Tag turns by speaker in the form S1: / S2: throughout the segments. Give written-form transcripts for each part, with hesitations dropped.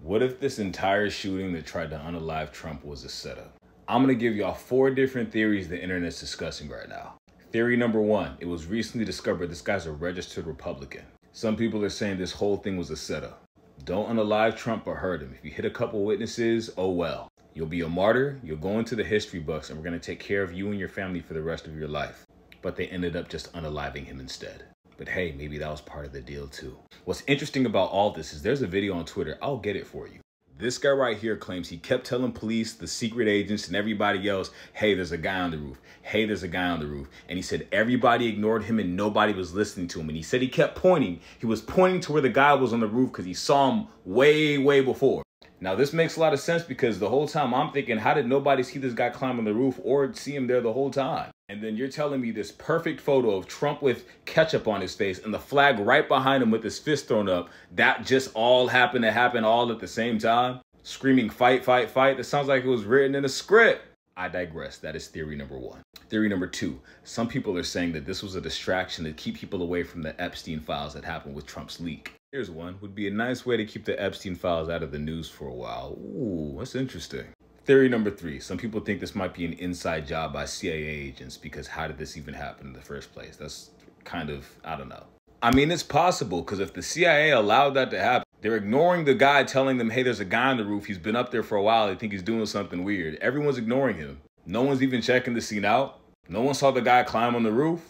S1: What if this entire shooting that tried to unalive Trump was a setup? I'm gonna give y'all 4 different theories the internet's discussing right now. Theory number 1, it was recently discovered this guy's a registered Republican. Some people are saying this whole thing was a setup. Don't unalive Trump or hurt him. If you hit a couple witnesses, oh well. You'll be a martyr, you'll go into the history books, and we're gonna take care of you and your family for the rest of your life. But they ended up just unaliving him instead. But hey, maybe that was part of the deal too. What's interesting about all this is there's a video on Twitter, I'll get it for you. This guy right here claims he kept telling police, the secret agents, and everybody else, hey, there's a guy on the roof. Hey, there's a guy on the roof. And he said everybody ignored him and nobody was listening to him. And he said he kept pointing. He was pointing to where the guy was on the roof because he saw him way before. Now, this makes a lot of sense because the whole time I'm thinking, how did nobody see this guy climb on the roof or see him there the whole time? And then you're telling me this perfect photo of Trump with ketchup on his face and the flag right behind him with his fist thrown up, that just all happened to happen all at the same time? Screaming fight, fight, fight. That sounds like it was written in a script. I digress. That is theory number 1. Theory number 2, some people are saying that this was a distraction to keep people away from the Epstein files that happened with Trump's leak. Here's one, would be a nice way to keep the Epstein files out of the news for a while. Ooh, that's interesting. Theory number 3, some people think this might be an inside job by CIA agents because how did this even happen in the first place? That's kind of, I don't know. I mean, it's possible because if the CIA allowed that to happen, they're ignoring the guy telling them, hey, there's a guy on the roof. He's been up there for a while. They think he's doing something weird. Everyone's ignoring him. No one's even checking the scene out. No one saw the guy climb on the roof.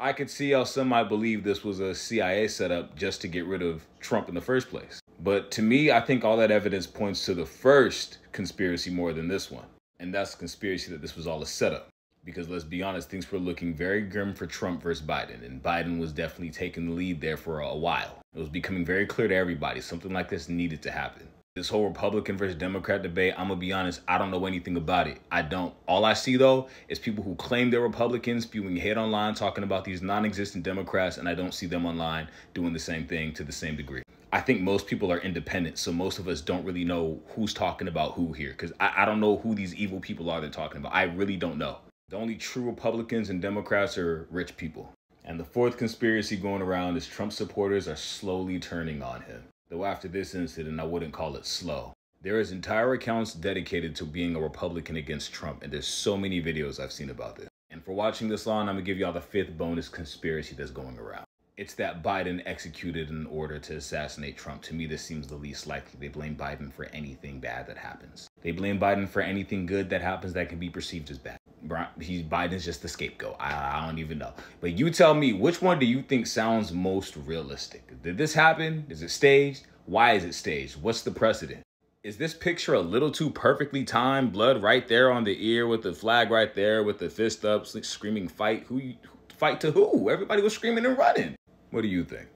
S1: I could see how some might believe this was a CIA setup just to get rid of Trump in the first place. But to me, I think all that evidence points to the first conspiracy more than this one. And that's the conspiracy that this was all a setup. Because let's be honest, things were looking very grim for Trump versus Biden. And Biden was definitely taking the lead there for a while. It was becoming very clear to everybody something like this needed to happen. This whole Republican versus Democrat debate, I'm gonna be honest, I don't know anything about it. I don't. All I see though is people who claim they're Republicans spewing hate online, talking about these non-existent Democrats, and I don't see them online doing the same thing to the same degree. I think most people are independent, so most of us don't really know who's talking about who here, because I don't know who these evil people are they're talking about. I really don't know. The only true Republicans and Democrats are rich people. And the 4th conspiracy going around is Trump supporters are slowly turning on him. Though after this incident, I wouldn't call it slow. There is entire accounts dedicated to being a Republican against Trump, and there's so many videos I've seen about this. And for watching this long, I'm gonna give y'all the 5th bonus conspiracy that's going around. It's that Biden executed an order to assassinate Trump. To me, this seems the least likely. They blame Biden for anything bad that happens. They blame Biden for anything good that happens that can be perceived as bad. Biden's just the scapegoat. I don't even know. But you tell me, which one do you think sounds most realistic? Did this happen? Is it staged? Why is it staged? What's the precedent? Is this picture a little too perfectly timed? Blood right there on the ear with the flag right there with the fist up, screaming fight. Fight to who? Everybody was screaming and running. What do you think?